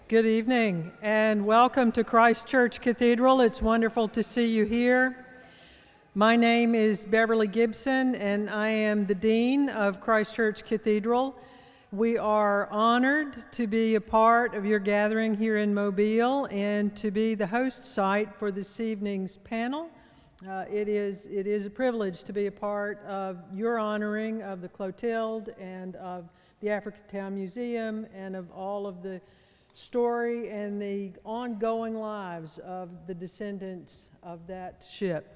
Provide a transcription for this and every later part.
Good evening and welcome to Christ Church Cathedral. It's wonderful to see you here. My name is Beverly Gibson and I am the Dean of Christ Church Cathedral. We are honored to be a part of your gathering here in Mobile and to be the host site for this evening's panel. It is a privilege to be a part of your honoring of the Clotilda and of the Africatown Museum and of all of the story and the ongoing lives of the descendants of that ship.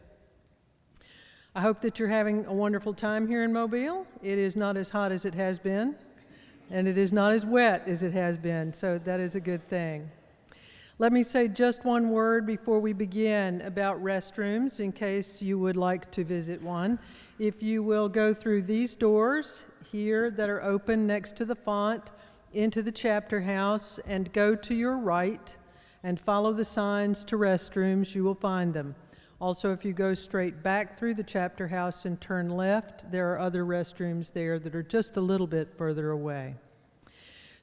I hope that you're having a wonderful time here in Mobile. It is not as hot as it has been, and it is not as wet as it has been, so that is a good thing. Let me say just one word before we begin about restrooms in case you would like to visit one. If you will go through these doors here that are open next to the font into the chapter house and go to your right and follow the signs to restrooms, you will find them. Also, if you go straight back through the chapter house and turn left, there are other restrooms there that are just a little bit further away.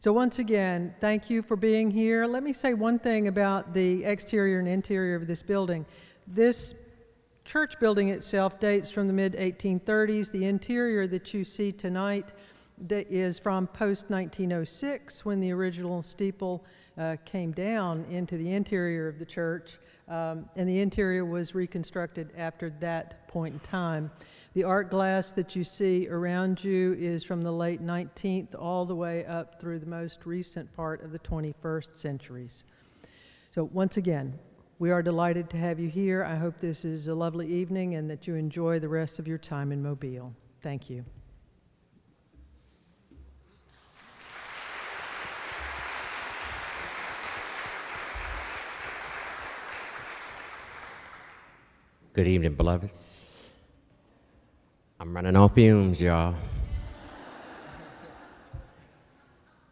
So once again, thank you for being here. Let me say one thing about the exterior and interior of this building. This church building itself dates from the mid-1830s. The interior that you see tonight that is from post-1906 when the original steeple came down into the interior of the church, and the interior was reconstructed after that point in time. The art glass that you see around you is from the late 19th all the way up through the most recent part of the 21st centuries. So once again, we are delighted to have you here. I hope this is a lovely evening and that you enjoy the rest of your time in Mobile. Thank you. Good evening, beloveds. I'm running on fumes, y'all.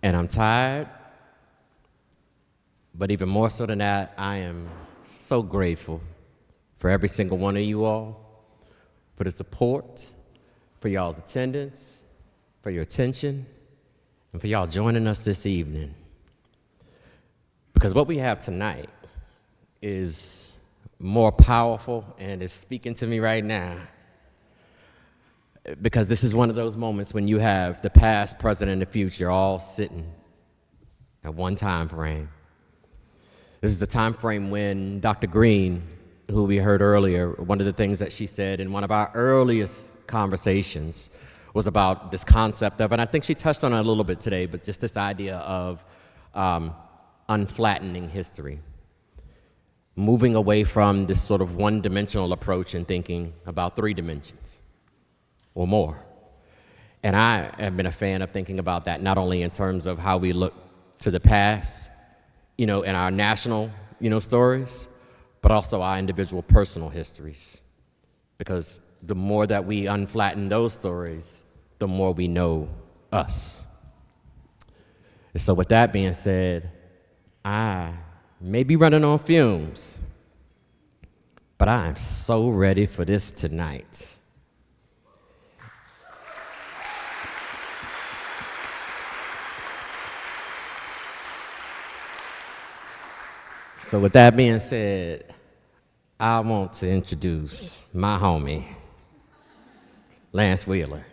And I'm tired, but even more so than that, I am so grateful for every single one of you all, for the support, for y'all's attendance, for your attention, and for y'all joining us this evening. Because what we have tonight is more powerful and is speaking to me right now, because this is one of those moments when you have the past, present, and the future all sitting at one time frame. This is the time frame when Dr. Green, who we heard earlier, one of the things that she said in one of our earliest conversations was about this concept of, and I think she touched on it a little bit today, but just this idea of unflattening history. Moving away from this sort of one-dimensional approach and thinking about three dimensions or more. And I have been a fan of thinking about that not only in terms of how we look to the past, in our national, stories, but also our individual personal histories. Because the more that we unflatten those stories, the more we know us. And so with that being said, I may be running on fumes, but I am so ready for this tonight. So with that being said, I want to introduce my homie, Lance Wheeler.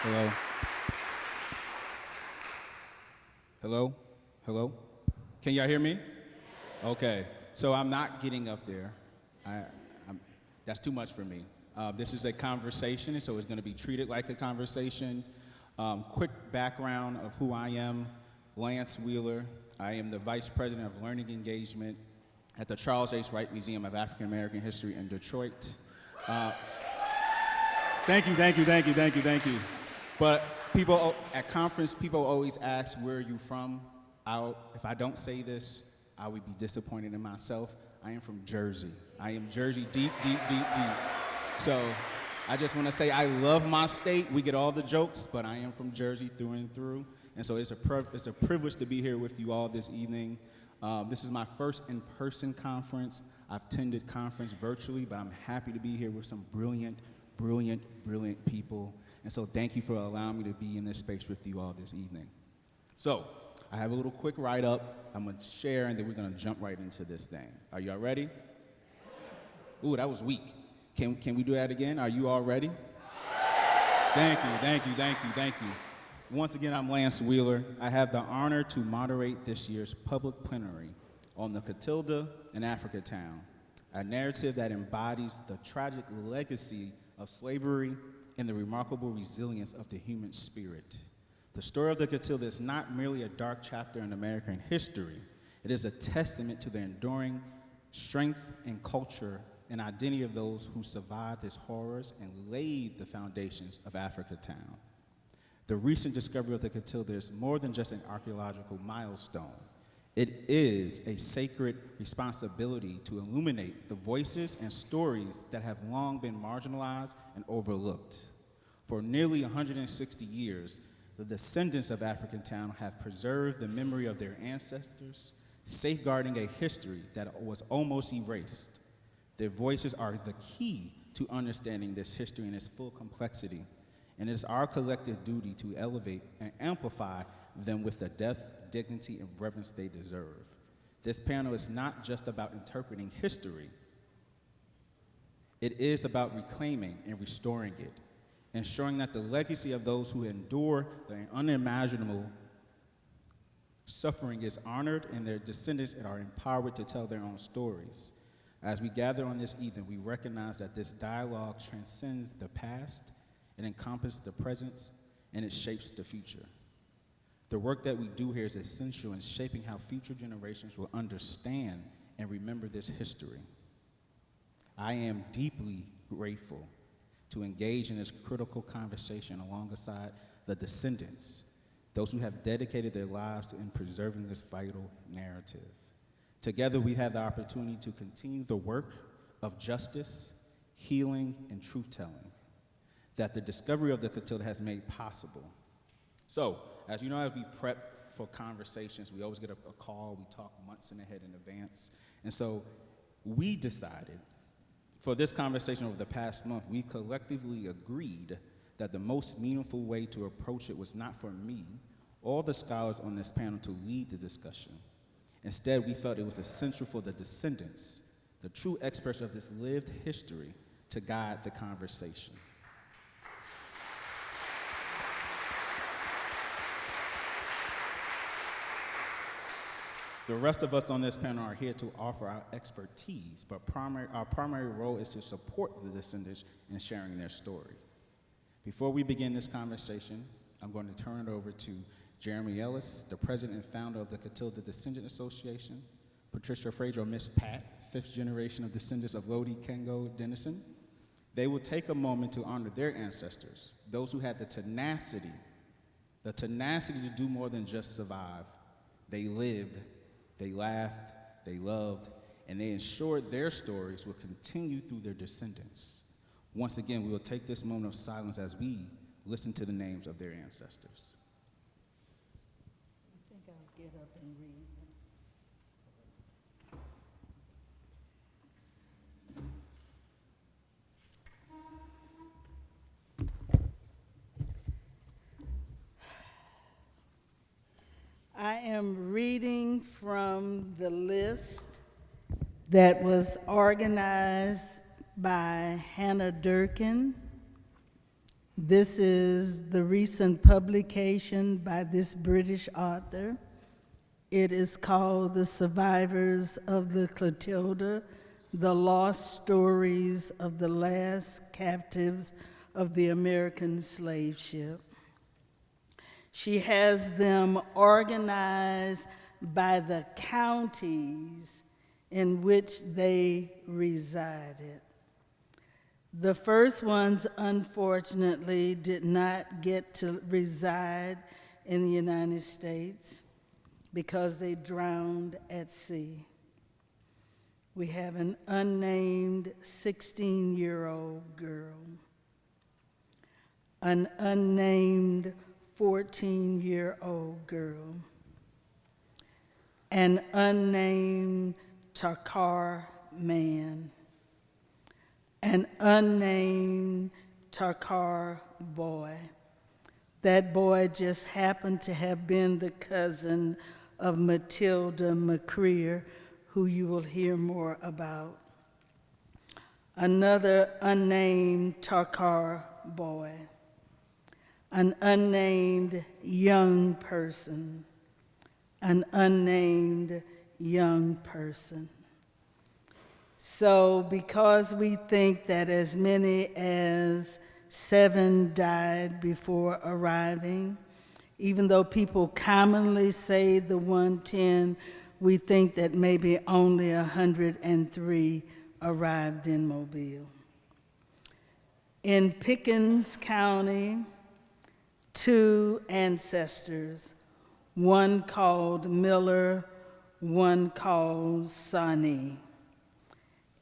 Hello. Hello? Hello? Can y'all hear me? Okay. So I'm not getting up there. That's too much for me. This is a conversation, so it's going to be treated like a conversation. Quick background of who I am, Lance Wheeler. I am the Vice President of Learning Engagement at the Charles H. Wright Museum of African American History in Detroit. Thank you. But people at conference, people always ask, where are you from? If I don't say this, I would be disappointed in myself. I am from Jersey. I am Jersey deep. So I just want to say I love my state. We get all the jokes, but I am from Jersey through and through. And so it's a privilege to be here with you all this evening. This is my first in-person conference. I've attended conference virtually, but I'm happy to be here with some brilliant brilliant, brilliant people. And so thank you for allowing me to be in this space with you all this evening. So I have a little quick write-up I'm going to share, and then we're going to jump right into this thing. Are y'all ready? Ooh, that was weak. Can we do that again? Are you all ready? Thank you. Once again, I'm Lance Wheeler. I have the honor to moderate this year's public plenary on the Clotilda and Africatown, a narrative that embodies the tragic legacy of slavery and the remarkable resilience of the human spirit. The story of the Clotilda is not merely a dark chapter in American history. It is a testament to the enduring strength and culture and identity of those who survived its horrors and laid the foundations of Africatown. The recent discovery of the Clotilda is more than just an archaeological milestone. It is a sacred responsibility to illuminate the voices and stories that have long been marginalized and overlooked. For nearly 160 years, the descendants of Africatown have preserved the memory of their ancestors, safeguarding a history that was almost erased. Their voices are the key to understanding this history in its full complexity, and it is our collective duty to elevate and amplify them with the depth, dignity, and reverence they deserve. This panel is not just about interpreting history. It is about reclaiming and restoring it, ensuring that the legacy of those who endure the unimaginable suffering is honored and their descendants are empowered to tell their own stories. As we gather on this evening, we recognize that this dialogue transcends the past, it encompasses the present, and it shapes the future. The work that we do here is essential in shaping how future generations will understand and remember this history. I am deeply grateful to engage in this critical conversation alongside the descendants, those who have dedicated their lives in preserving this vital narrative. Together, we have the opportunity to continue the work of justice, healing, and truth-telling that the discovery of the Clotilda has made possible. So, as you know, as we prep for conversations, we always get a call, we talk months ahead in advance, and so we decided for this conversation over the past month, we collectively agreed that the most meaningful way to approach it was not for me or the scholars on this panel to lead the discussion. Instead, we felt it was essential for the descendants, the true experts of this lived history, to guide the conversation. The rest of us on this panel are here to offer our expertise, but our primary role is to support the descendants in sharing their story. Before we begin this conversation, I'm going to turn it over to Jeremy Ellis, the president and founder of the Clotilda Descendant Association, Patricia Frazier, Miss Pat, fifth generation of descendants of Lodi Kengo Dennison. They will take a moment to honor their ancestors, those who had the tenacity to do more than just survive. They lived, they laughed, they loved, and they ensured their stories will continue through their descendants. Once again, we will take this moment of silence as we listen to the names of their ancestors. I think I'll get up and read. I am reading from the list that was organized by Hannah Durkin. This is the recent publication by this British author. It is called The Survivors of the Clotilda, The Lost Stories of the Last Captives of the American Slave Ship. She has them organized by the counties in which they resided. The first ones, unfortunately, did not get to reside in the United States because they drowned at sea. We have an unnamed 16-year-old girl, an unnamed 14-year-old girl, an unnamed Takar man, an unnamed Takar boy. That boy just happened to have been the cousin of Matilda McCreer, who you will hear more about. Another unnamed Takar boy. An unnamed young person. An unnamed young person. So because we think that as many as 7 died before arriving, even though people commonly say the 110, we think that maybe only 103 arrived in Mobile. In Pickens County, 2 ancestors, one called Miller, one called Sani.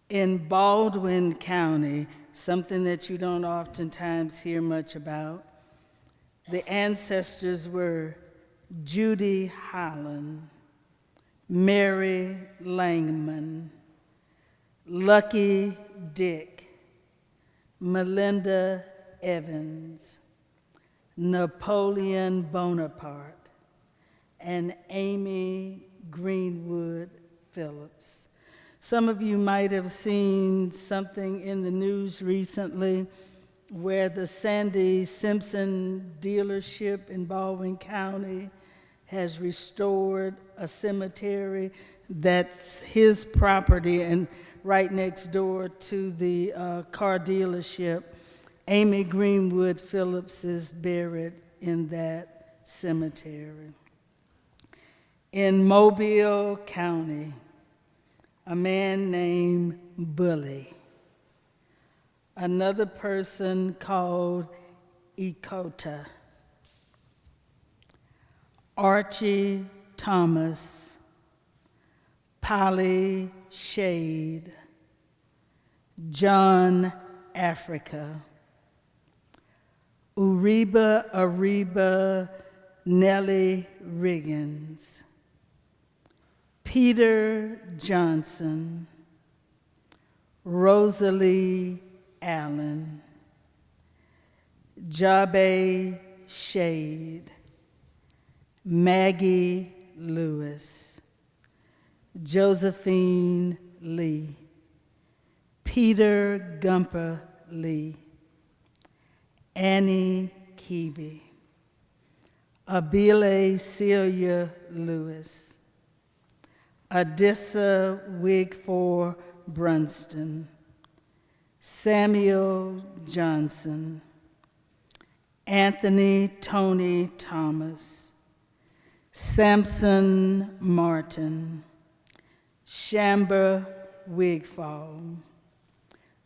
In Baldwin County, something that you don't oftentimes hear much about, the ancestors were Judy Holland, Mary Langman, Lucky Dick, Melinda Evans, Napoleon Bonaparte, and Amy Greenwood Phillips. Some of you might have seen something in the news recently where the Sandy Simpson dealership in Baldwin County has restored a cemetery that's his property and right next door to the car dealership. Amy Greenwood Phillips is buried in that cemetery. In Mobile County, a man named Bully, another person called Ekota, Archie Thomas, Polly Shade, John Africa, Ariba Nellie Riggins, Peter Johnson, Rosalie Allen, Jabe Shade, Maggie Lewis, Josephine Lee, Peter Gumper Lee, Annie Keeby, Abile Celia Lewis, Adissa Wigfor Brunston, Samuel Johnson, Anthony Tony Thomas, Samson Martin, Shamba Wigfall,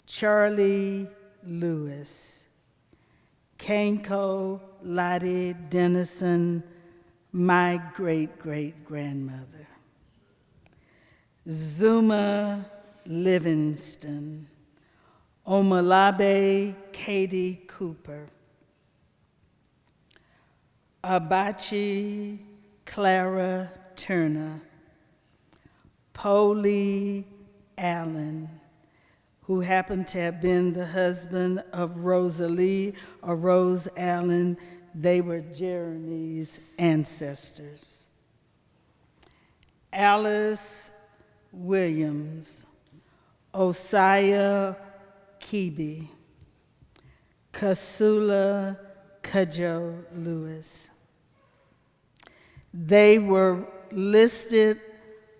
Charlie Lewis, Kanko Lottie Dennison, my great-great-grandmother, Zuma Livingston, Omalabe Katie Cooper, Abachi Clara Turner, Polly Allen, who happened to have been the husband of Rosalie or Rose Allen. They were Jeremy's ancestors. Alice Williams, Osiah Keeby, Kasula Kajo Lewis. They were listed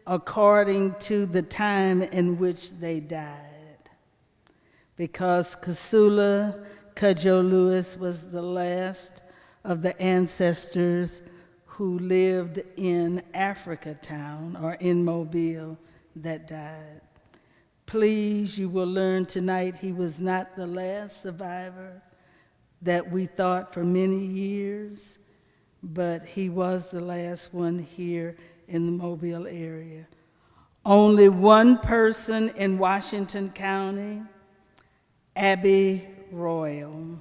according to the time in which they died, because Kasula Kajo Lewis was the last of the ancestors who lived in Africatown or in Mobile that died. Please, you will learn tonight he was not the last survivor that we thought for many years, but he was the last one here in the Mobile area. Only one person in Washington County, Abby Royal.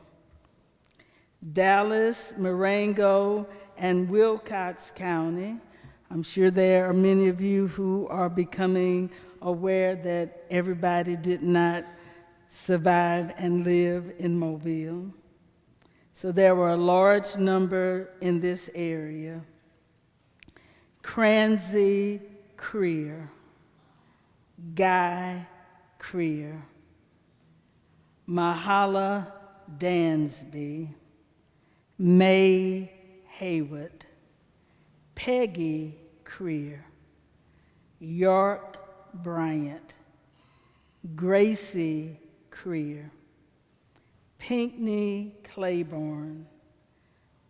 Dallas, Marengo, and Wilcox County. I'm sure there are many of you who are becoming aware that everybody did not survive and live in Mobile. So there were a large number in this area. Cransey Creer, Guy Creer, Mahala Dansby, May Haywood, Peggy Creer, York Bryant, Gracie Creer, Pinkney Claiborne,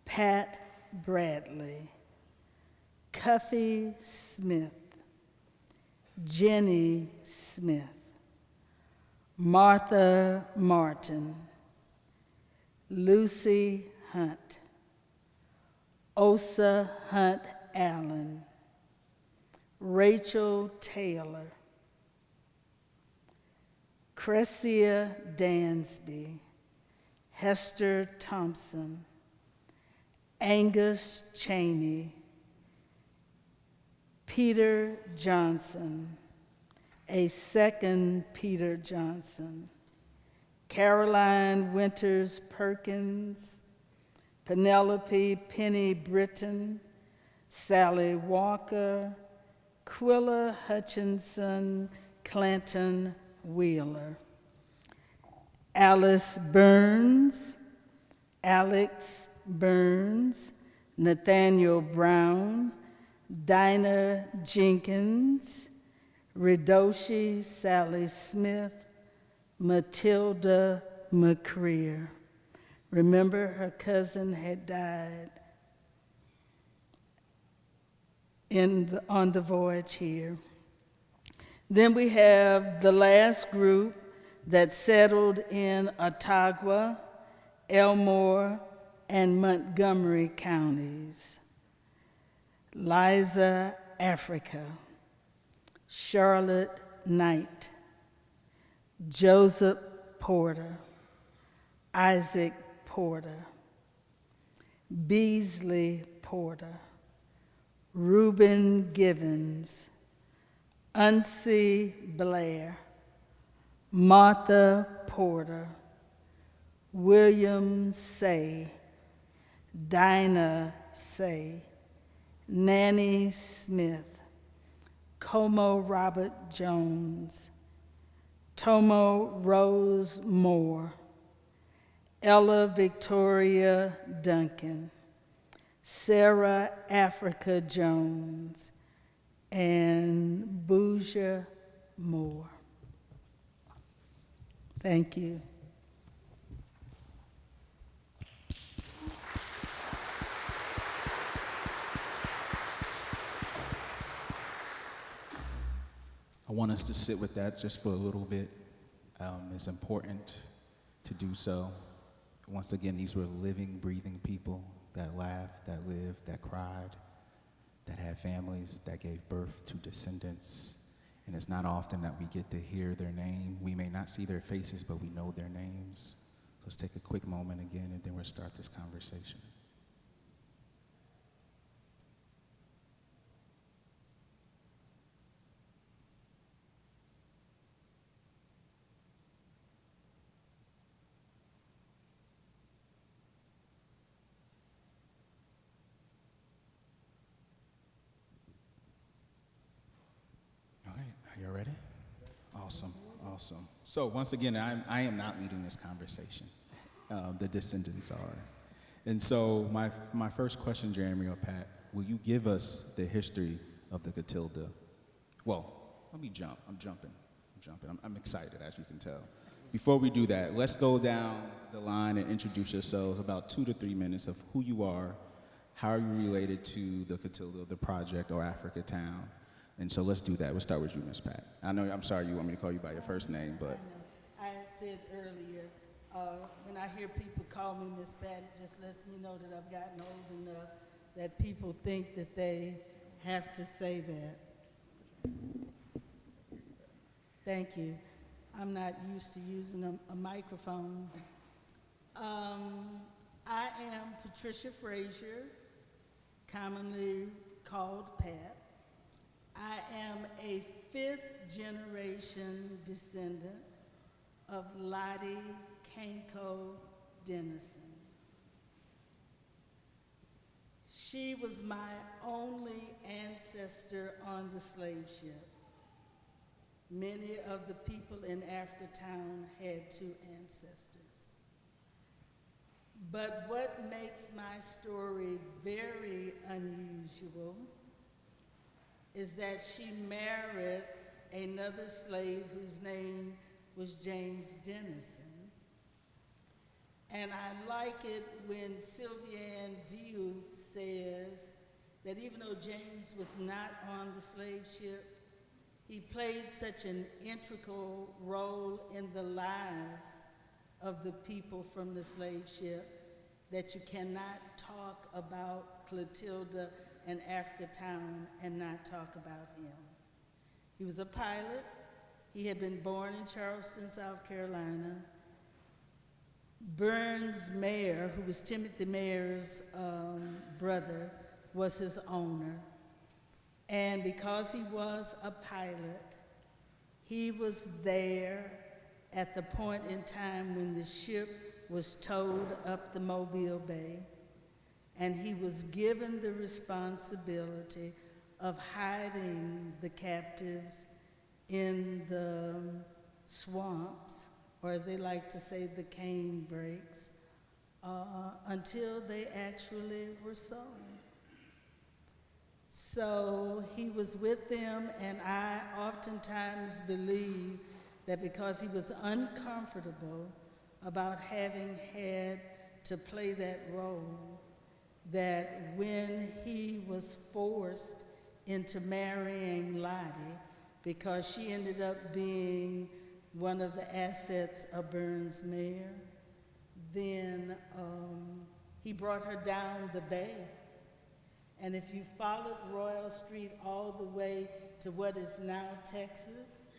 Pat Bradley, Cuffy Smith, Jenny Smith, Martha Martin, Lucy Hunt, Osa Hunt Allen, Rachel Taylor, Cressia Dansby, Hester Thompson, Angus Cheney, Peter Johnson, a second Peter Johnson, Caroline Winters Perkins, Penelope Penny Britton, Sally Walker, Quilla Hutchinson Clanton Wheeler, Alice Burns, Alex Burns, Nathaniel Brown, Dinah Jenkins, Ridoshi Sally Smith, Matilda McCreer. Remember, her cousin had died on the voyage here. Then we have the last group that settled in Ottawa, Elmore, and Montgomery counties. Liza Africa, Charlotte Knight, Joseph Porter, Isaac Porter, Beasley Porter, Reuben Givens, Unsee Blair, Martha Porter, William Say, Dinah Say, Nanny Smith, Como Robert Jones, Tomo Rose Moore, Ella Victoria Duncan, Sarah Africa Jones, and Bouja Moore. Thank you. I want us to sit with that just for a little bit. It's important to do so. Once again, these were living, breathing people that laughed, that lived, that cried, that had families, that gave birth to descendants. And it's not often that we get to hear their name. We may not see their faces, but we know their names. So let's take a quick moment again, and then we'll start this conversation. You ready? Awesome, awesome. So once again, I am not leading this conversation. The Descendants are. And so my first question, Jeremy or Pat, will you give us the history of the Clotilda? Well, let me jump. I'm jumping. I'm excited, as you can tell. Before we do that, let's go down the line and introduce yourselves, about 2 to 3 minutes of who you are, how are you related to the Clotilda, the project, or Africatown. And so let's do that. We'll start with you, Miss Pat. I'm sorry you want me to call you by your first name, but. I had said earlier, when I hear people call me Miss Pat, it just lets me know that I've gotten old enough that people think that they have to say that. Thank you. I'm not used to using a microphone. I am Patricia Frazier, commonly called Pat. I am a 5th generation descendant of Lottie Kanko Dennison. She was my only ancestor on the slave ship. Many of the people in Africatown had two ancestors. But what makes my story very unusual is that she married another slave whose name was James Dennison. And I like it when Sylviane Diouf says that even though James was not on the slave ship, he played such an integral role in the lives of the people from the slave ship that you cannot talk about Clotilda and Africatown and not talk about him. He was a pilot. He had been born in Charleston, South Carolina. Burns Mayer, who was Timothy Mayer's brother, was his owner. And because he was a pilot, he was there at the point in time when the ship was towed up the Mobile Bay, and he was given the responsibility of hiding the captives in the swamps, or as they like to say, the cane breaks, until they actually were sold. So he was with them, and I oftentimes believe that because he was uncomfortable about having had to play that role, that when he was forced into marrying Lottie, because she ended up being one of the assets of Burns Mayer, then he brought her down the bay. And if you followed Royal Street all the way to what is now Texas,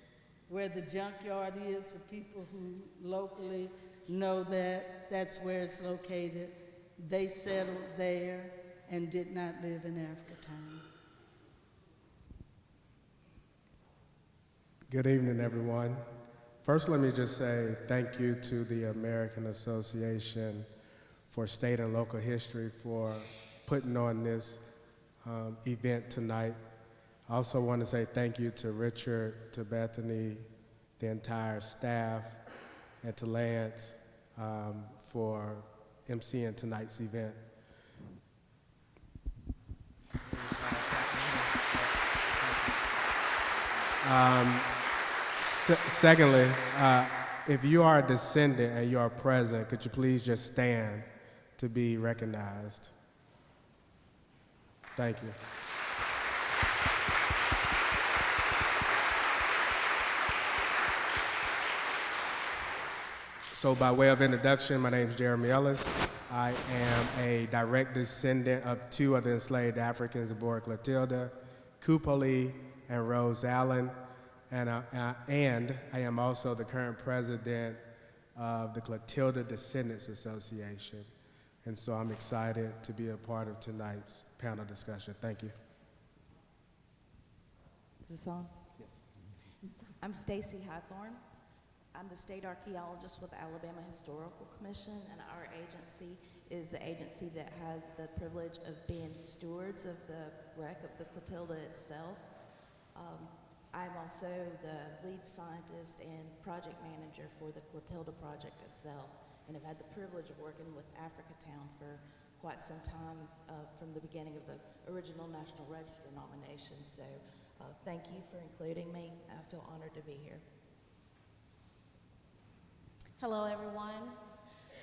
where the junkyard is, for people who locally know that that's where it's located, they settled there and did not live in Africatown. Good evening, everyone. First, let me just say thank you to the American Association for State and Local History for putting on this event tonight. I also want to say thank you to Richard, to Bethany, the entire staff, and to Lance for emceeing tonight's event. Secondly, if you are a descendant and you are present, could you please just stand to be recognized? Thank you. So by way of introduction, my name is Jeremy Ellis. I am a direct descendant of two of the enslaved Africans aboard Clotilda, Kupoli and Rose Allen, and I am also the current president of the Clotilda Descendants Association. And so I'm excited to be a part of tonight's panel discussion. Thank you. Is this on? Yes. I'm Stacy Hathorn. I'm the state archaeologist with the Alabama Historical Commission, and our agency is the agency that has the privilege of being stewards of the wreck of the Clotilda itself. I'm also the lead scientist and project manager for the Clotilda project itself, and have had the privilege of working with Africatown for quite some time from the beginning of the original National Register nomination. So thank you for including me. I feel honored to be here. Hello, everyone.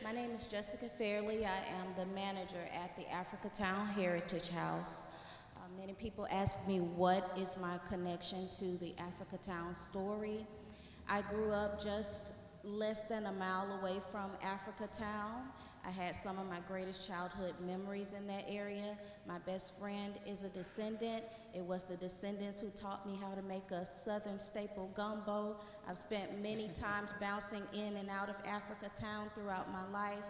My name is Jessica Fairley. I am the manager at the Africatown Heritage House. Many people ask me what is my connection to the Africatown story. I grew up just less than a mile away from Africatown. I had some of my greatest childhood memories in that area. My best friend is a descendant. It was the Descendants who taught me how to make a Southern staple gumbo. I've spent many times bouncing in and out of Africatown throughout my life.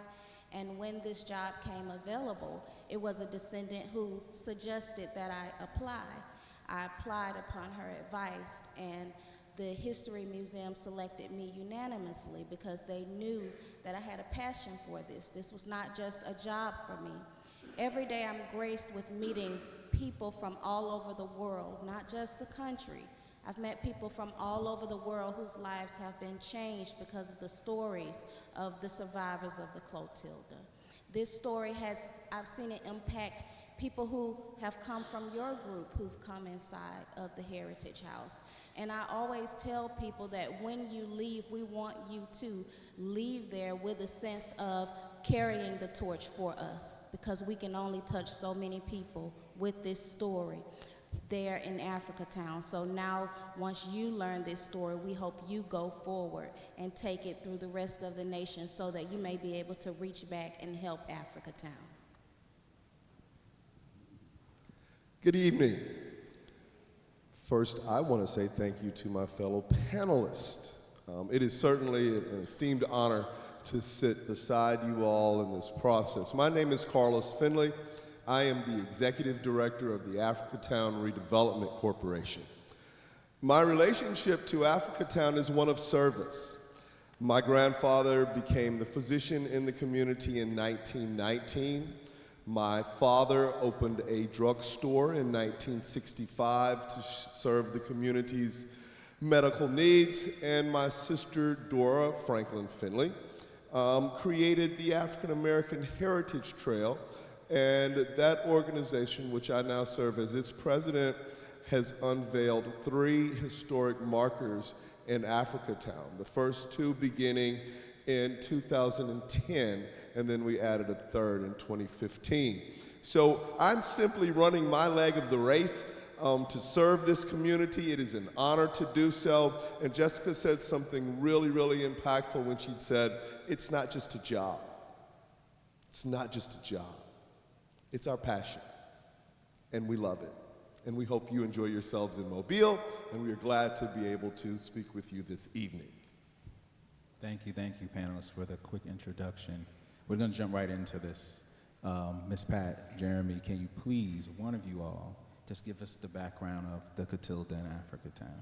And when this job came available, it was a descendant who suggested that I apply. I applied upon her advice, and the History Museum selected me unanimously because they knew that I had a passion for this. This was not just a job for me. Every day I'm graced with meeting people from all over the world, not just the country. I've met people from all over the world whose lives have been changed because of the stories of the survivors of the Clotilda. This story I've seen it impact people who have come from your group who've come inside of the Heritage House. And I always tell people that when you leave, we want you to leave there with a sense of carrying the torch for us, because we can only touch so many people with this story there in Africatown. So now, once you learn this story, we hope you go forward and take it through the rest of the nation so that you may be able to reach back and help Africatown. Good evening. First, I want to say thank you to my fellow panelists. It is certainly an esteemed honor to sit beside you all in this process. My name is Carlos Finley. I am the Executive Director of the Africatown Redevelopment Corporation. My relationship to Africatown is one of service. My grandfather became the physician in the community in 1919. My father opened a drugstore in 1965 to serve the community's medical needs, and my sister Dora Franklin Finley created the African American Heritage Trail, and that organization, which I now serve as its president, has unveiled 3 historic markers in Africatown, the first 2 beginning in 2010, and then we added a 3rd in 2015. So I'm simply running my leg of the race to serve this community. It is an honor to do so. And Jessica said something really, really impactful when she said, it's not just a job. It's not just a job. It's our passion, and we love it. And we hope you enjoy yourselves in Mobile, and we are glad to be able to speak with you this evening. Thank you, panelists, for the quick introduction. We're going to jump right into this. Ms. Pat, Jeremy, can you please, one of you all, just give us the background of the Clotilda in Africatown?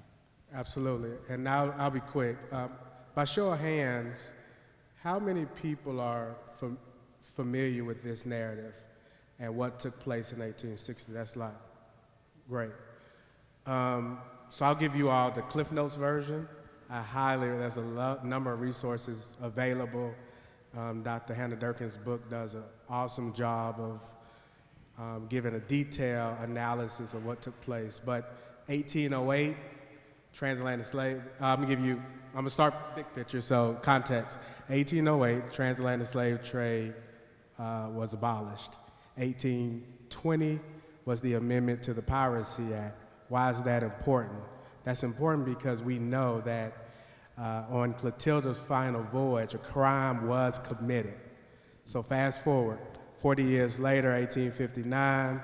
Absolutely, and now I'll be quick. By show of hands, how many people are familiar with this narrative and what took place in 1860? That's like, great. So I'll give you all the Cliff Notes version. There's a number of resources available. Dr. Hannah Durkin's book does an awesome job of giving a detailed analysis of what took place. But 1808, transatlantic slave, I'm gonna start big picture, so context. 1808, transatlantic slave trade was abolished. 1820 was the amendment to the Piracy Act. Why is that important? That's important because we know that on Clotilda's final voyage, a crime was committed. So fast forward, 40 years later, 1859,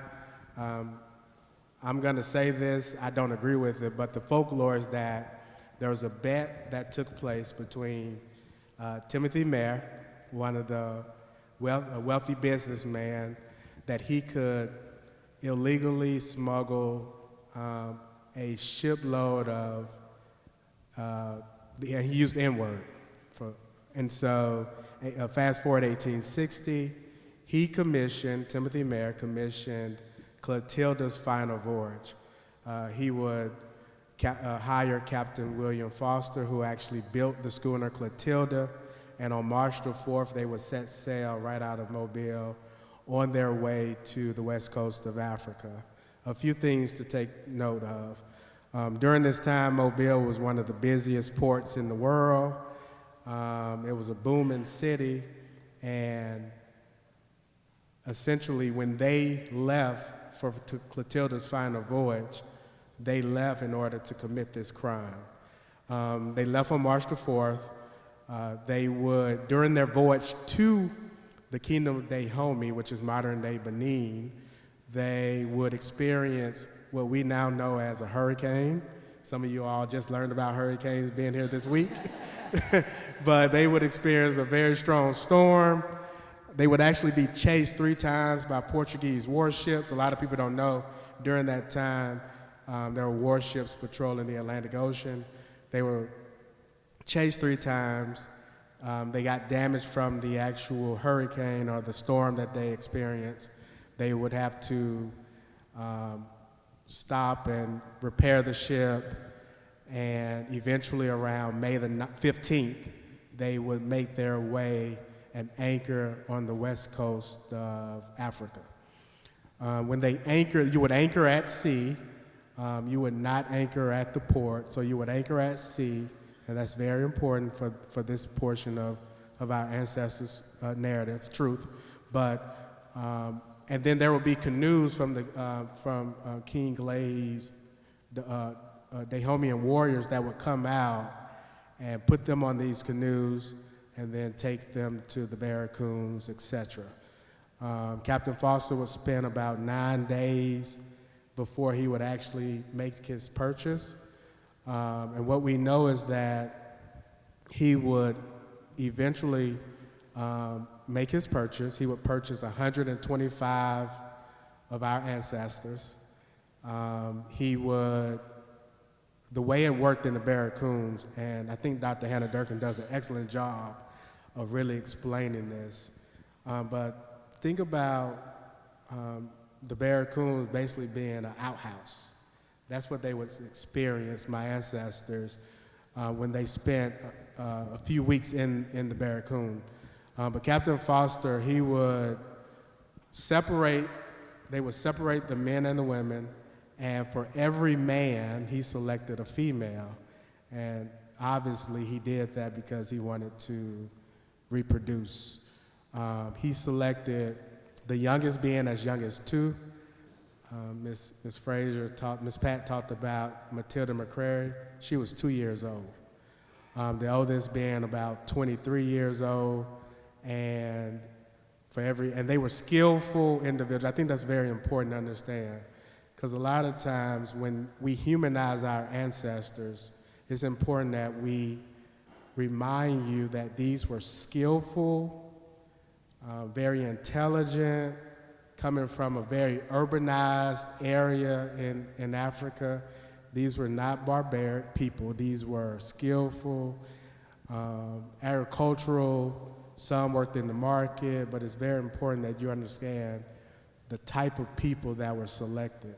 I'm gonna say this, I don't agree with it, but the folklore is that there was a bet that took place between Timothy Mayer, one of the a wealthy businessman, that he could illegally smuggle a shipload of, he used the N-word. And so fast forward 1860, Timothy Mayer commissioned Clotilda's final voyage. He would hire Captain William Foster, who actually built the schooner Clotilda, and on March the 4th, they would set sail right out of Mobile on their way to the west coast of Africa. A few things to take note of. During this time, Mobile was one of the busiest ports in the world. It was a booming city, and essentially when they left to Clotilda's final voyage, they left in order to commit this crime. They left on March the 4th. They would, during their voyage to the Kingdom of Dahomey, which is modern-day Benin, they would experience what we now know as a hurricane. Some of you all just learned about hurricanes being here this week. But they would experience a very strong storm. They would actually be chased 3 times by Portuguese warships. A lot of people don't know during that time there were warships patrolling the Atlantic Ocean. They were chased 3 times. They got damaged from the actual hurricane or the storm that they experienced. They would have to stop and repair the ship, and eventually around May the 15th, they would make their way and anchor on the west coast of Africa. When they anchored, you would anchor at sea. You would not anchor at the port, so you would anchor at sea, and that's very important for this portion of our ancestors' narrative, truth. But and then there would be canoes from King Glay's Dahomean warriors that would come out and put them on these canoes and then take them to the barracoons, etc. Captain Foster would spend about 9 days before he would actually make his purchase. And what we know is that he would eventually make his purchase. He would purchase 125 of our ancestors. The way it worked in the barracoons, and I think Dr. Hannah Durkin does an excellent job of really explaining this, but think about the barracoons basically being an outhouse. That's what they would experience, my ancestors, when they spent a few weeks in the barracoon. But Captain Foster, they would separate the men and the women, and for every man, he selected a female. And obviously he did that because he wanted to reproduce. He selected the youngest being as young as 2. Miss Pat talked about Matilda McCrary. She was 2 years old. The oldest being about 23 years old, and they were skillful individuals. I think that's very important to understand, because a lot of times when we humanize our ancestors, it's important that we remind you that these were skillful, very intelligent, coming from a very urbanized area in Africa. These were not barbaric people. These were skillful, agricultural. Some worked in the market, but it's very important that you understand the type of people that were selected.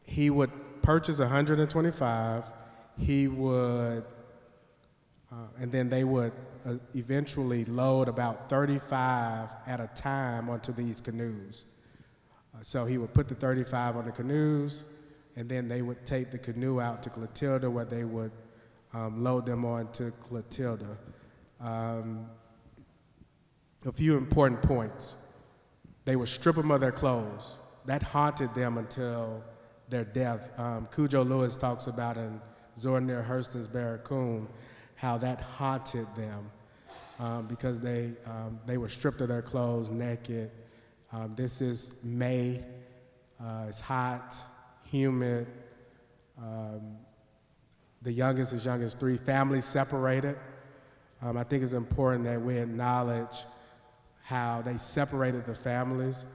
He would purchase 125. And then they would eventually load about 35 at a time onto these canoes. So he would put the 35 on the canoes, and then they would take the canoe out to Clotilda, where they would load them onto Clotilda. A few important points. They would strip them of their clothes. That haunted them until their death. Cujo Lewis talks about in Zora Neale Hurston's Barracoon how that haunted them because they were stripped of their clothes, naked. This is May. It's hot, humid. The youngest is young as 3. Families separated. I think it's important that we acknowledge how they separated the families.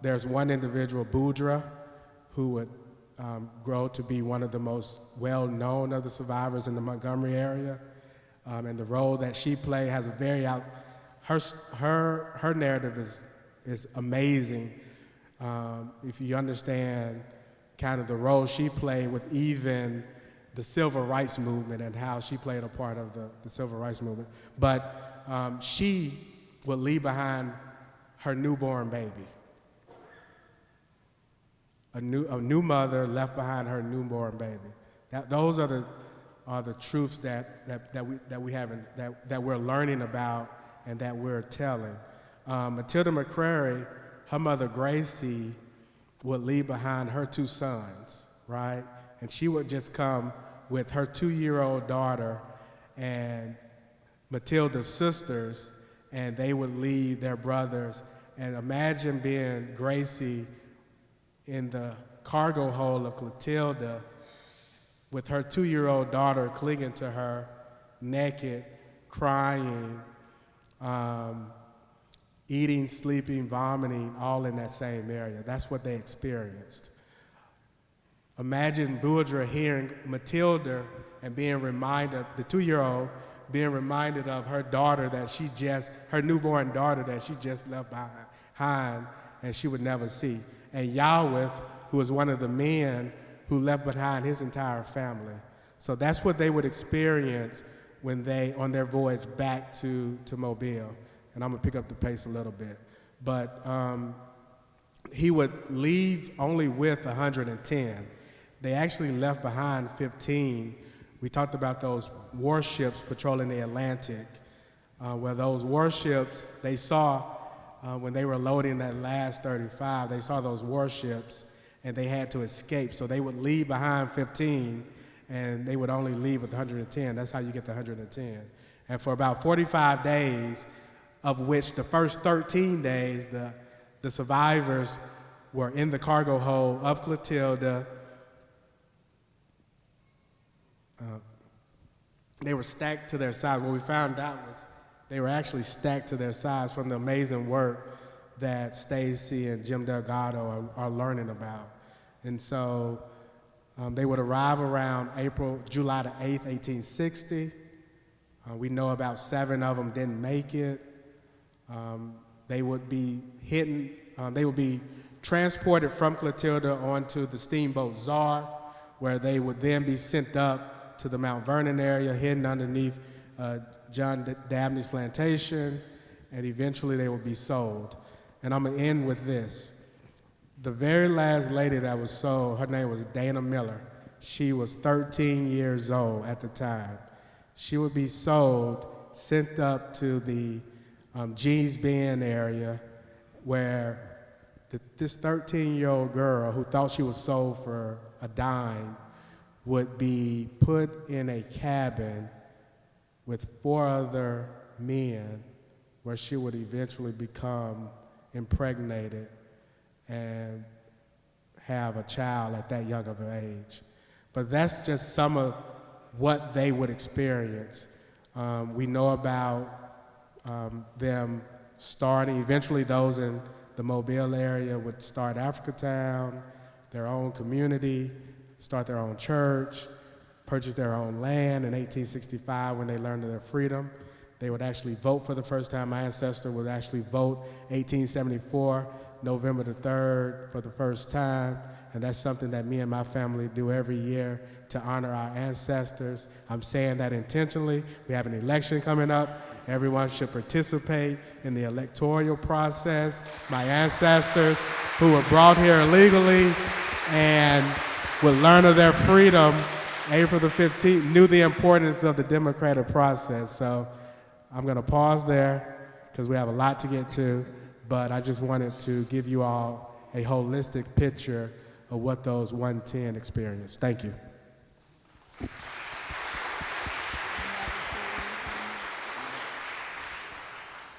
There's one individual, Boudra, who would grow to be one of the most well-known of the survivors in the Montgomery area. And the role that she played has a very her narrative is amazing. If you understand kind of the role she played with even the civil rights movement and how she played a part of the civil rights movement. But she would leave behind her newborn baby. A new mother left behind her newborn baby. Those are the truths that we have that we're learning about and that we're telling. Matilda McCrary, her mother Gracie, would leave behind her 2 sons, right? And she would just come with her 2-year-old daughter and Matilda's sisters, and they would leave their brothers. And imagine being Gracie in the cargo hold of Clotilda with her 2-year-old daughter clinging to her, naked, crying, eating, sleeping, vomiting, all in that same area. That's what they experienced. Imagine Boudre hearing Matilda and being reminded, the 2-year-old, being reminded of her daughter her newborn daughter that she just left behind and she would never see. And Yahweh, who was one of the men who left behind his entire family. So that's what they would experience when on their voyage back to Mobile. And I'm gonna pick up the pace a little bit. But he would leave only with 110. They actually left behind 15. We talked about those warships patrolling the Atlantic, where those warships, they saw when they were loading that last 35, they saw those warships and they had to escape. So they would leave behind 15 and they would only leave with 110. That's how you get the 110. And for about 45 days, of which the first 13 days, the survivors were in the cargo hold of Clotilda. They were stacked to their sides. What we found out was they were actually stacked to their sides from the amazing work that Stacy and Jim Delgado are learning about. And so they would arrive around July the 8th, 1860. We know about 7 of them didn't make it. They would be transported from Clotilda onto the steamboat Czar, where they would then be sent up to the Mount Vernon area, hidden underneath John Dabney's plantation, and eventually they would be sold. And I'm gonna end with this. The very last lady that was sold, her name was Dana Miller. She was 13 years old at the time. She would be sold, sent up to the Gee's Bend area, where this 13-year-old girl who thought she was sold for a dime would be put in a cabin with 4 other men, where she would eventually become impregnated and have a child at that young of an age. But that's just some of what they would experience. We know about them starting, eventually those in the Mobile area would start Africatown, their own community, start their own church, purchase their own land in 1865 when they learned of their freedom. They would actually vote for the first time. My ancestor would actually vote 1874, November the 3rd, for the first time. And that's something that me and my family do every year to honor our ancestors. I'm saying that intentionally. We have an election coming up. Everyone should participate in the electoral process. My ancestors who were brought here illegally and would learn of their freedom April the 15th, knew the importance of the democratic process. So I'm going to pause there because we have a lot to get to, but I just wanted to give you all a holistic picture of what those 110 experienced. Thank you.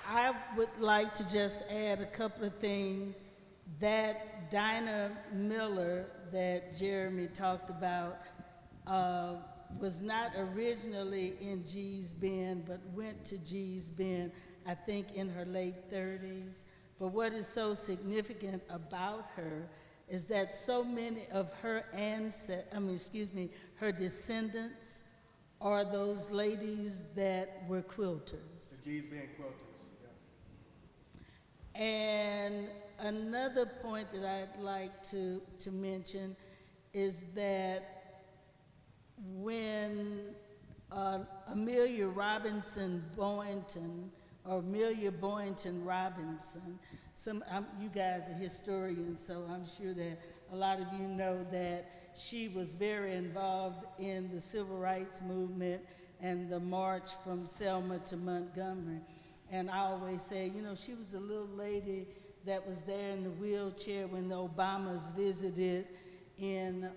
I would like to just add a couple of things. That Dinah Miller that Jeremy talked about was not originally in Gee's Bend, but went to Gee's Bend, I think, in her late 30s. But what is so significant about her is that so many of her her descendants are those ladies that were quilters. The Gee's Bend quilters, yeah. And another point that I'd like to mention is that when Amelia Boynton Robinson, you guys are historians, so I'm sure that a lot of you know that she was very involved in the civil rights movement and the march from Selma to Montgomery. And I always say, she was the little lady that was there in the wheelchair when the Obamas visited in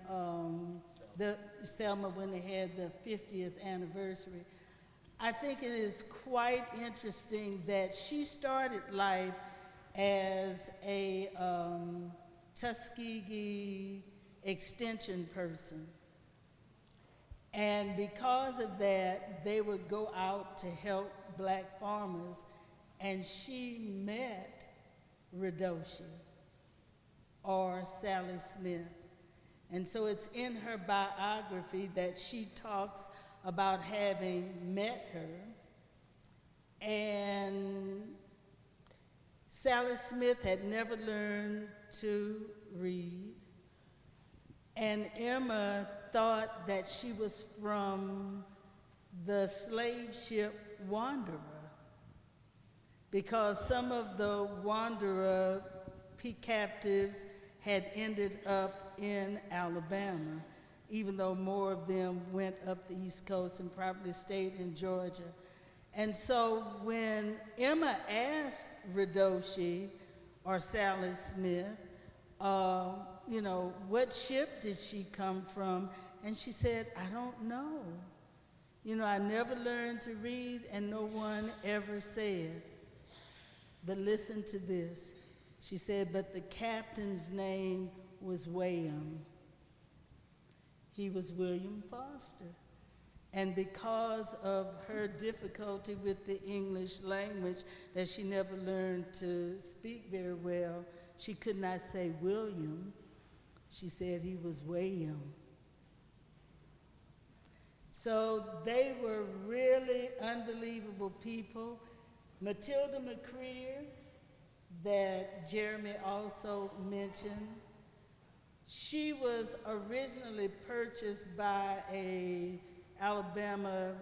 the Selma when they had the 50th anniversary. I think it is quite interesting that she started life as a Tuskegee extension person. And because of that, they would go out to help black farmers, and she met Redocia or Sally Smith. And so it's in her biography that she talks about having met her. And Sally Smith had never learned to read. And Emma thought that she was from the slave ship Wanderer, because some of the Wanderer captives had ended up in Alabama, even though more of them went up the East Coast and probably stayed in Georgia. And so when Emma asked Radoshi or Sally Smith, what ship did she come from? And she said, I don't know. I never learned to read, and no one ever said. But listen to this. She said, but the captain's name was William. He was William Foster. And because of her difficulty with the English language, that she never learned to speak very well, she could not say William. She said he was William. So they were really unbelievable people. Matilda McCreer, that Jeremy also mentioned, she was originally purchased by a Alabama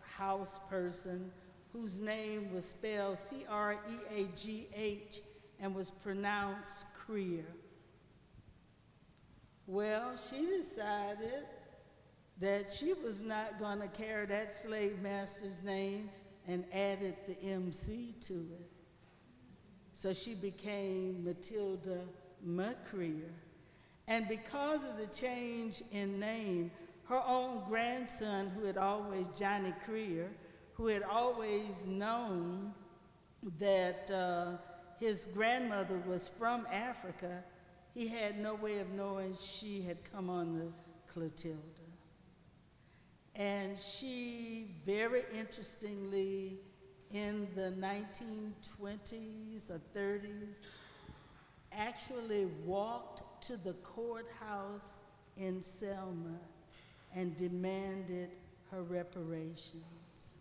house person whose name was spelled C-R-E-A-G-H and was pronounced Creer. Well, she decided that she was not going to carry that slave master's name and added the MC to it. So she became Matilda McCreer. And because of the change in name, her own grandson, Johnny Creer, who had always known that his grandmother was from Africa, he had no way of knowing she had come on the Clotilda. And she, very interestingly, in the 1920s or 30s, actually walked to the courthouse in Selma and demanded her reparations.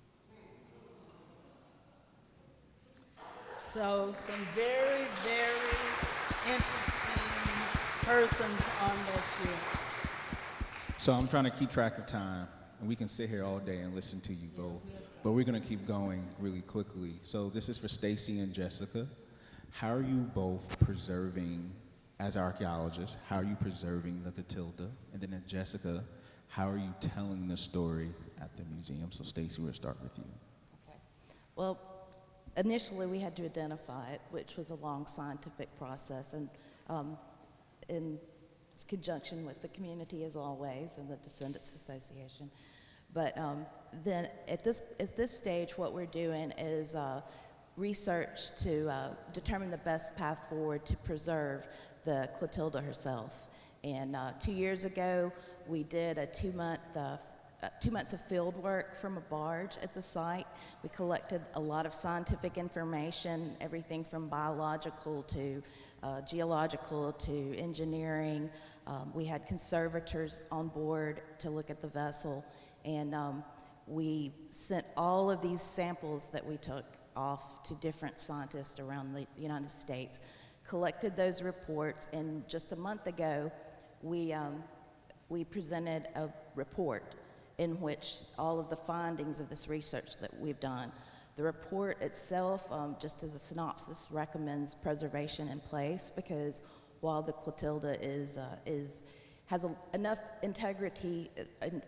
So some very, very interesting persons on that ship. So I'm trying to keep track of time, and we can sit here all day and listen to you both, but we're gonna keep going really quickly. So this is for Stacy and Jessica. How are you both preserving, as archaeologists, how are you preserving the Clotilda? And then Jessica, how are you telling the story at the museum? So Stacy, we'll start with you. Okay. Well, initially we had to identify it, which was a long scientific process, and in conjunction with the community as always and the Descendants Association. But then at this stage, what we're doing is research to determine the best path forward to preserve the Clotilda herself. And 2 years ago, we did a 2 months of field work from a barge at the site. We collected a lot of scientific information, everything from biological to geological to engineering. We had conservators on board to look at the vessel, and we sent all of these samples that we took off to different scientists around the United States, collected those reports, and just a month ago, we presented a report in which all of the findings of this research that we've done. The report itself, just as a synopsis, recommends preservation in place because while the Clotilda has enough integrity,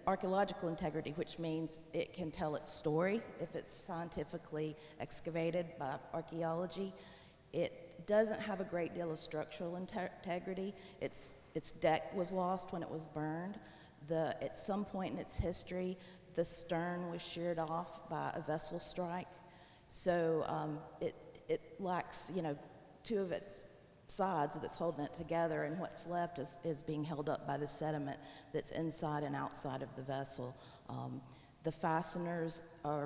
archaeological integrity, which means it can tell its story if it's scientifically excavated by archaeology, it doesn't have a great deal of structural integrity. Its deck was lost when it was burned. At some point in its history, the stern was sheared off by a vessel strike. So it lacks, two of its sides that's holding it together, and what's left is being held up by the sediment that's inside and outside of the vessel. The fasteners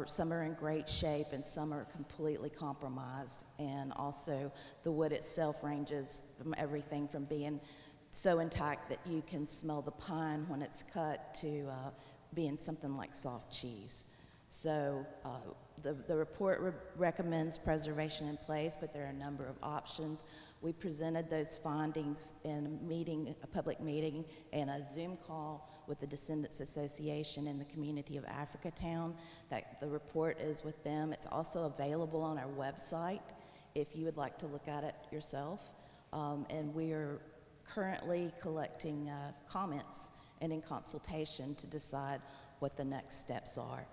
some are in great shape and some are completely compromised, and also the wood itself ranges from everything from being so intact that you can smell the pine when it's cut to being something like soft cheese. So the report recommends preservation in place, but there are a number of options. We presented those findings in a public meeting and a Zoom call with the Descendants Association in the community of Africatown. That the report is with them. It's also available on our website if you would like to look at it yourself. And we are currently collecting comments and in consultation to decide what the next steps are.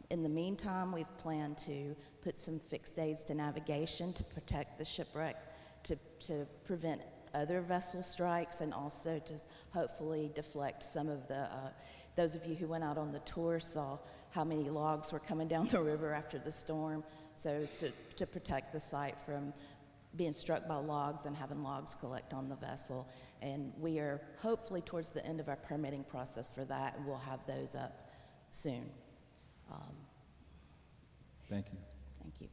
In the meantime, we've planned to put some fixed aids to navigation to protect the shipwreck, to prevent other vessel strikes, and also to hopefully deflect some of the, those of you who went out on the tour saw how many logs were coming down the river after the storm, so as to protect the site from being struck by logs and having logs collect on the vessel. And we are hopefully towards the end of our permitting process for that, and we'll have those up soon. Thank you. Thank you.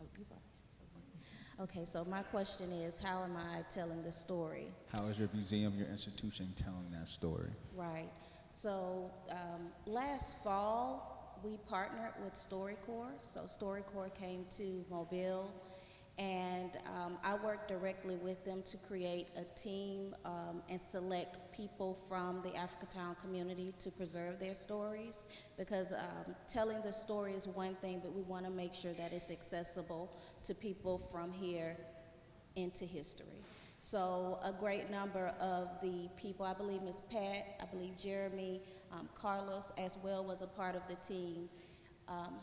Oh, you've already- Okay, so my question is, how am I telling the story? How is your museum, your institution telling that story? Right. So last fall, we partnered with StoryCorps. So StoryCorps came to Mobile, and I worked directly with them to create a team and select people from the Africatown community to preserve their stories, because telling the story is one thing, but we want to make sure that it's accessible to people from here into history. So a great number of the people, I believe Ms. Pat, I believe Jeremy, Carlos as well was a part of the team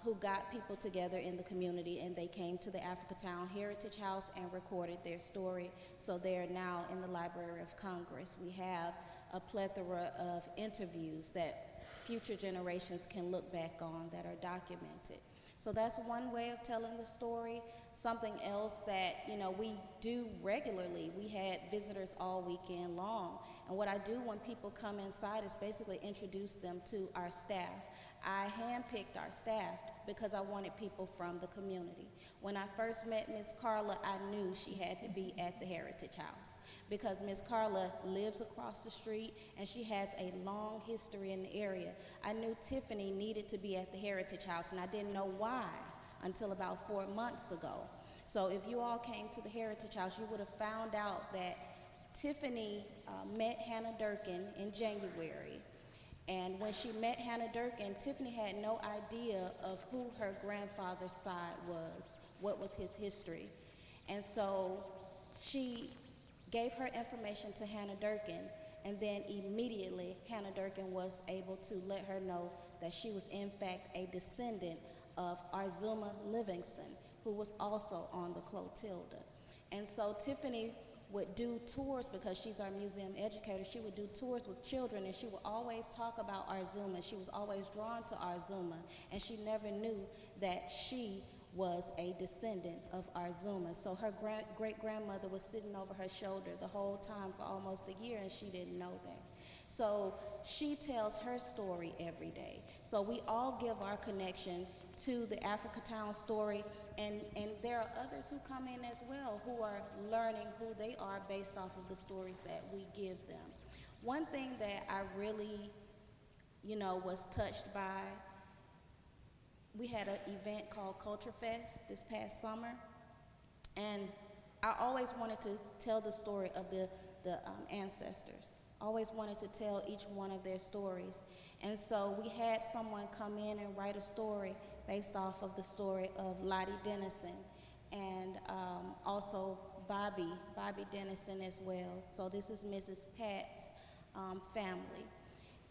who got people together in the community, and they came to the Africatown Heritage House and recorded their story. So they are now in the Library of Congress. We have a plethora of interviews that future generations can look back on that are documented. So that's one way of telling the story. Something else that, we do regularly, we had visitors all weekend long. And what I do when people come inside is basically introduce them to our staff. I handpicked our staff because I wanted people from the community. When I first met Ms. Carla, I knew she had to be at the Heritage House because Ms. Carla lives across the street and she has a long history in the area. I knew Tiffany needed to be at the Heritage House, and I didn't know why until about 4 months ago. So if you all came to the Heritage House, you would have found out that Tiffany met Hannah Durkin in January. And when she met Hannah Durkin, Tiffany had no idea of who her grandfather's side was, what was his history. And so she gave her information to Hannah Durkin, and then immediately Hannah Durkin was able to let her know that she was in fact a descendant of Arzuma Livingston, who was also on the Clotilda. And so Tiffany would do tours, because she's our museum educator. She would do tours with children, and she would always talk about Arzuma. She was always drawn to Arzuma, and she never knew that she was a descendant of Arzuma. So her great-grandmother was sitting over her shoulder the whole time for almost a year, and she didn't know that. So she tells her story every day. So we all give our connection to the Africatown story, and there are others who come in as well who are learning who they are based off of the stories that we give them. One thing that I really, was touched by, we had an event called Culture Fest this past summer, and I always wanted to tell the story of the ancestors. Always wanted to tell each one of their stories. And so we had someone come in and write a story based off of the story of Lottie Dennison, and also Bobby Dennison as well. So this is Mrs. Pat's family.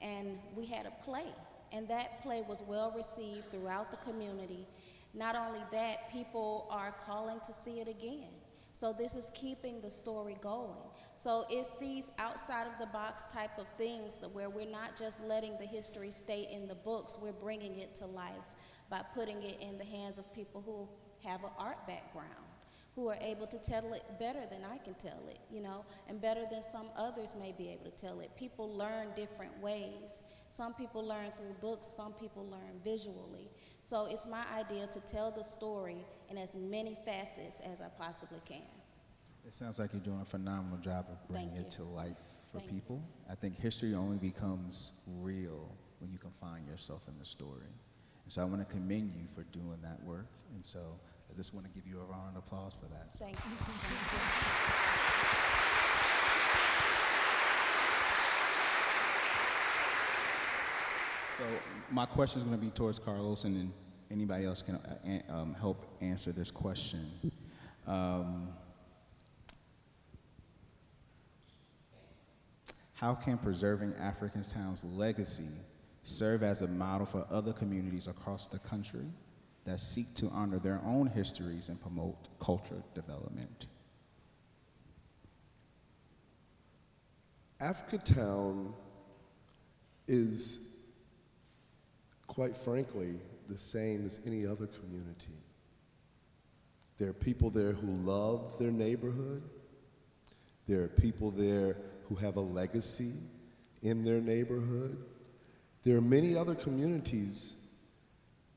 And we had a play, and that play was well received throughout the community. Not only that, people are calling to see it again. So this is keeping the story going. So it's these outside of the box type of things where we're not just letting the history stay in the books, we're bringing it to life by putting it in the hands of people who have an art background, who are able to tell it better than I can tell it, and better than some others may be able to tell it. People learn different ways. Some people learn through books, some people learn visually. So it's my idea to tell the story in as many facets as I possibly can. It sounds like you're doing a phenomenal job of bringing Thank it to you. life for Thank people. I think history only becomes real when you can find yourself in the story. And so I want to commend you for doing that work. And so I just want to give you a round of applause for that. Thank you. So my question is going to be towards Carlos, and then anybody else can help answer this question. How can preserving Africatown's legacy serve as a model for other communities across the country that seek to honor their own histories and promote culture development? Africatown is, quite frankly, the same as any other community. There are people there who love their neighborhood. There are people there who have a legacy in their neighborhood. There are many other communities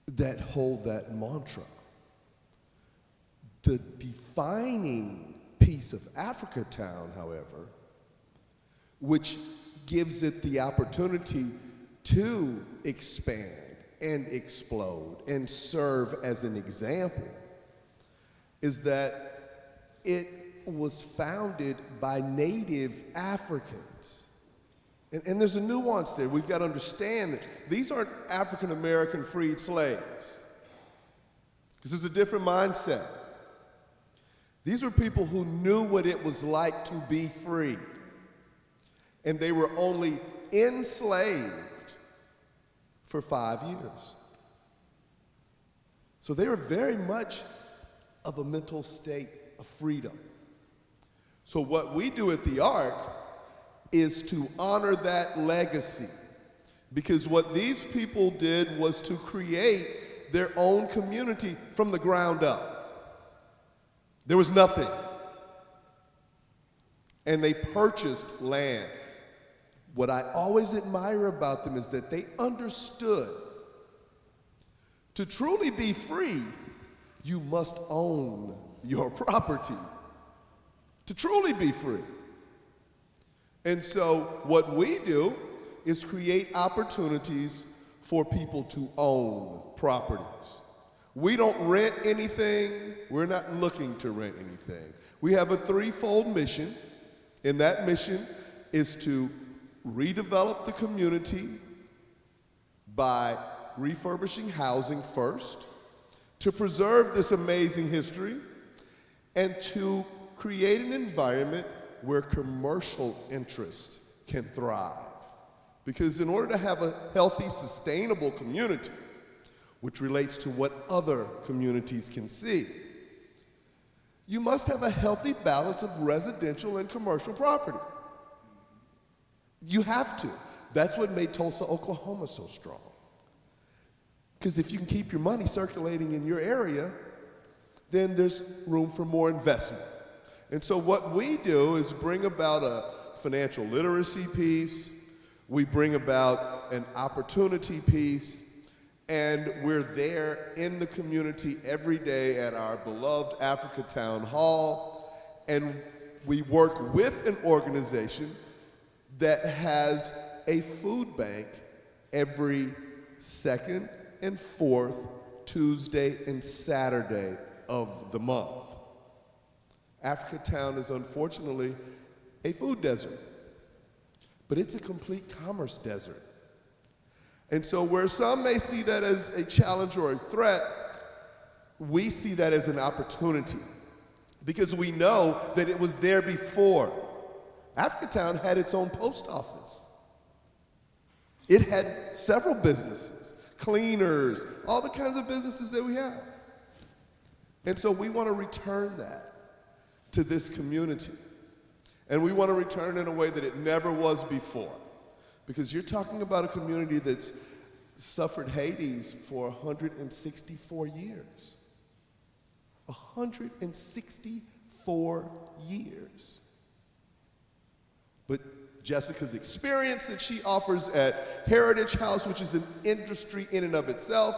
that hold that mantra. The defining piece of Africatown, however, which gives it the opportunity to expand and explode and serve as an example, is that it was founded by native Africans. And there's a nuance there. We've got to understand that these aren't African American freed slaves, because there's a different mindset. These were people who knew what it was like to be free, and they were only enslaved for 5 years. So they were very much of a mental state of freedom. So what we do at the Ark is to honor that legacy, because what these people did was to create their own community from the ground up. There was nothing. And they purchased land. What I always admire about them is that they understood to truly be free, you must own your property. To truly be free. And so what we do is create opportunities for people to own properties. We don't rent anything. We're not looking to rent anything. We have a threefold mission, and that mission is to redevelop the community by refurbishing housing first, to preserve this amazing history, and to create an environment where commercial interest can thrive. Because in order to have a healthy, sustainable community, which relates to what other communities can see, you must have a healthy balance of residential and commercial property. You have to. That's what made Tulsa, Oklahoma so strong. Because if you can keep your money circulating in your area, then there's room for more investment. And so what we do is bring about a financial literacy piece, we bring about an opportunity piece, and we're there in the community every day at our beloved Africatown Hall, and we work with an organization that has a food bank every second and fourth Tuesday and Saturday of the month. Africatown is unfortunately a food desert, but it's a complete commerce desert. And so where some may see that as a challenge or a threat, we see that as an opportunity, because we know that it was there before. Africatown had its own post office. It had several businesses, cleaners, all the kinds of businesses that we have. And so we want to return that to this community. And we want to return in a way that it never was before. Because you're talking about a community that's suffered Hades for 164 years. 164 years. But Jessica's experience that she offers at Heritage House, which is an industry in and of itself,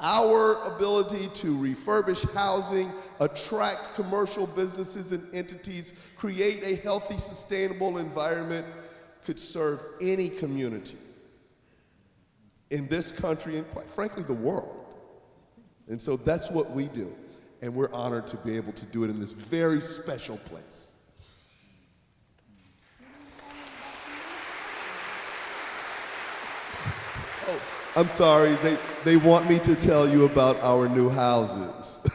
our ability to refurbish housing, attract commercial businesses and entities, create a healthy, sustainable environment could serve any community in this country and, quite frankly, the world. And so that's what we do. And we're honored to be able to do it in this very special place. Oh, I'm sorry, they want me to tell you about our new houses.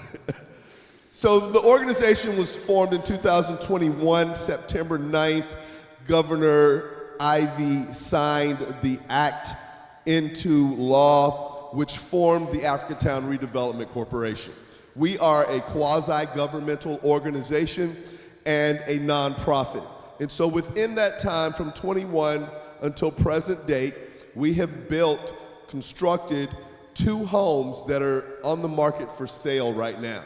So the organization was formed in 2021, September 9th. Governor Ivey signed the act into law, which formed the Africatown Redevelopment Corporation. We are a quasi-governmental organization and a nonprofit. And so within that time, from 21 until present date, we have built, constructed 2 homes that are on the market for sale right now.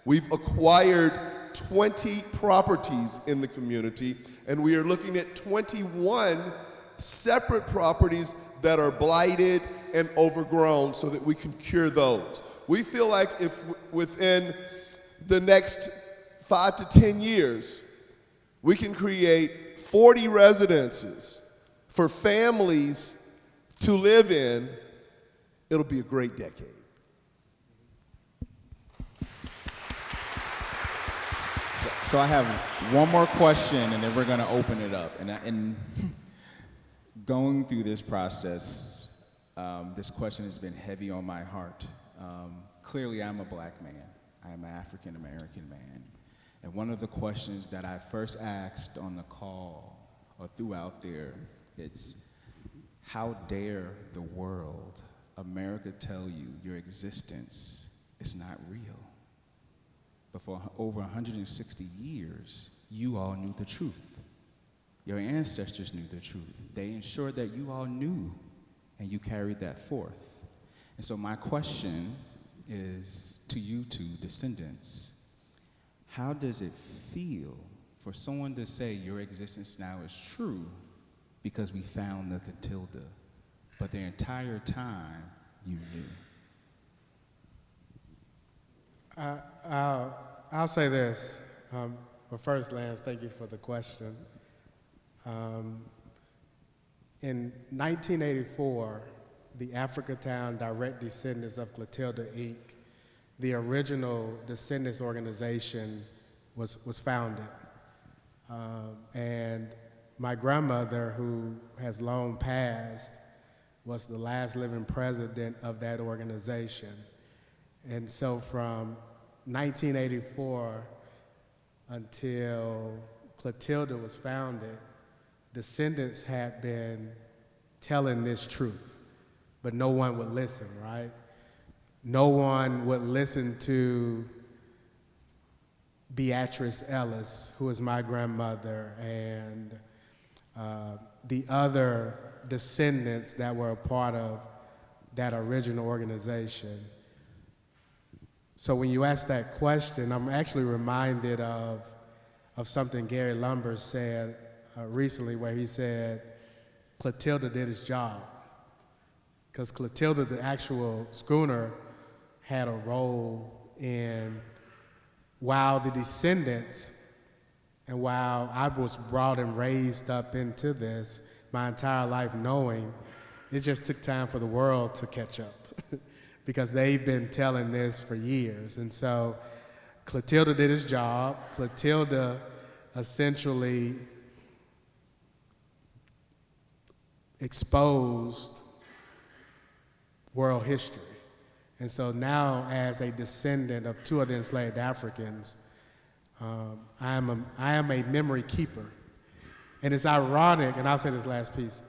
We've acquired 20 properties in the community, and we are looking at 21 separate properties that are blighted and overgrown so that we can cure those. We feel like if within the next 5 to 10 years, we can create 40 residences for families to live in, it'll be a great decade. So I have one more question, and then we're going to open it up. And going through this process, this question has been heavy on my heart. Clearly, I'm a black man. I am an African-American man. And one of the questions that I first asked on the call or throughout there, it's, how dare the world, America, tell you your existence is not real? But for over 160 years, you all knew the truth. Your ancestors knew the truth. They ensured that you all knew, and you carried that forth. And so my question is to you two descendants. How does it feel for someone to say your existence now is true because we found the Clotilda, but the entire time you knew? I'll say this, but first, Lance, thank you for the question. In 1984, the Africatown Direct Descendants of Clotilda, Inc., the original Descendants organization, was founded. And my grandmother, who has long passed, was the last living president of that organization. And so from 1984 until Clotilda was founded, Descendants had been telling this truth, but no one would listen, right? No one would listen to Beatrice Ellis, who is my grandmother, and the other descendants that were a part of that original organization. So when you ask that question, I'm actually reminded of something Gary Lumber said recently, where he said Clotilda did his job. Because Clotilda, the actual schooner, had a role in, while the descendants, and while I was brought and raised up into this my entire life knowing, it just took time for the world to catch up because they've been telling this for years. And so Clotilda did his job. Clotilda essentially exposed world history. And so now, as a descendant of 2 of the enslaved Africans, I am a memory keeper. And it's ironic, and I'll say this last piece.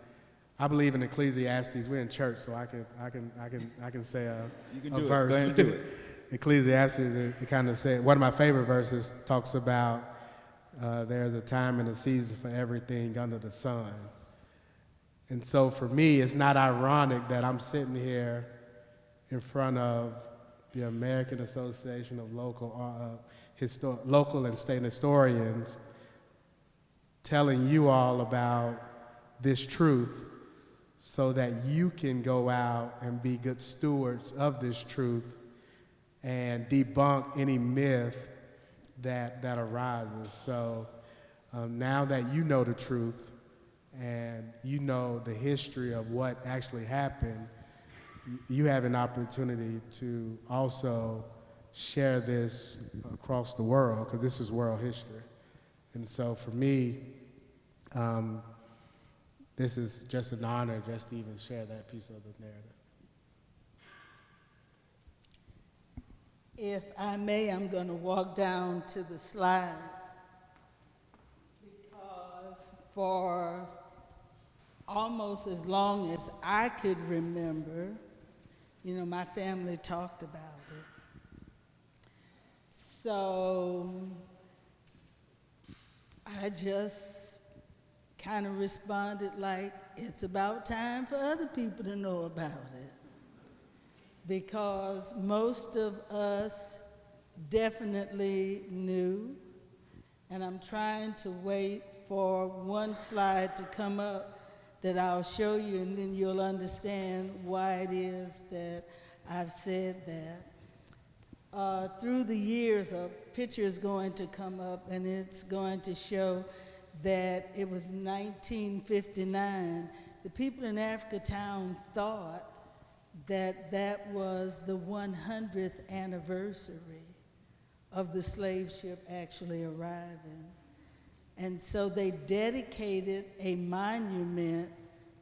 I believe in Ecclesiastes. We're in church, so I can say a verse. Go ahead and do it. Ecclesiastes, it kind of said, one of my favorite verses talks about there's a time and a season for everything under the sun. And so for me, it's not ironic that I'm sitting here in front of the American Association of Local and State Historians, telling you all about this truth so that you can go out and be good stewards of this truth and debunk any myth that arises. So now that you know the truth and you know the history of what actually happened, you have an opportunity to also share this across the world, because this is world history. And so for me, this is just an honor just to even share that piece of the narrative. If I may, I'm going to walk down to the slide, because for almost as long as I could remember, you know, my family talked about it. So I just kind of responded like, it's about time for other people to know about it. Because most of us definitely knew, and I'm trying to wait for one slide to come up that I'll show you, and then you'll understand why it is that I've said that. Through the years, a picture is going to come up, and it's going to show that it was 1959. The people in Africatown thought that that was the 100th anniversary of the slave ship actually arriving. And so they dedicated a monument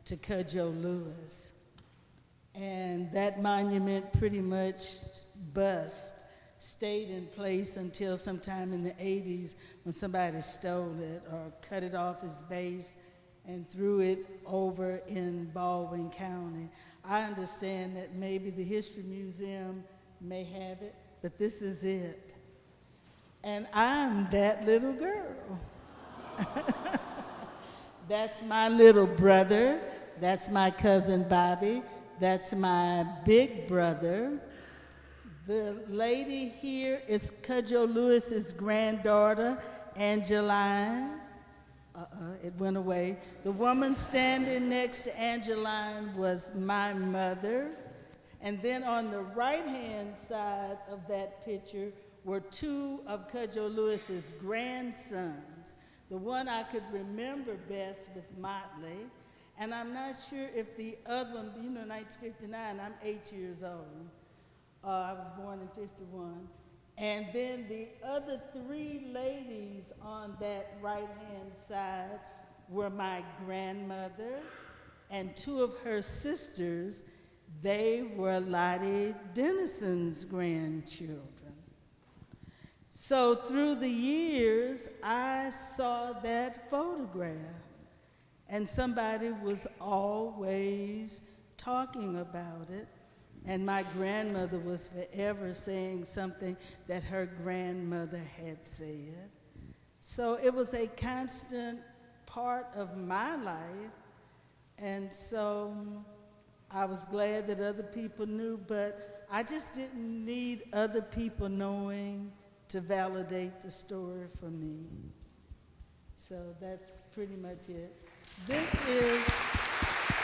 to Cudjoe Lewis. And that monument pretty much stayed in place until sometime in the 80s when somebody stole it or cut it off its base and threw it over in Baldwin County. I understand that maybe the History Museum may have it, but this is it. And I'm that little girl. That's my little brother. That's my cousin Bobby. That's my big brother. The lady here is Cudjoe Lewis's granddaughter, Angeline. It went away. The woman standing next to Angeline was my mother. And then on the right-hand side of that picture were two of Cudjoe Lewis's grandsons. The one I could remember best was Motley. And I'm not sure if the other one, you know, 1959, I'm 8 years old. I was born in 51. And then the other three ladies on that right-hand side were my grandmother and two of her sisters. They were Lottie Dennison's grandchildren. So through the years, I saw that photograph, and somebody was always talking about it. And my grandmother was forever saying something that her grandmother had said. So it was a constant part of my life. And so I was glad that other people knew, but I just didn't need other people knowing to validate the story for me. So that's pretty much it. This is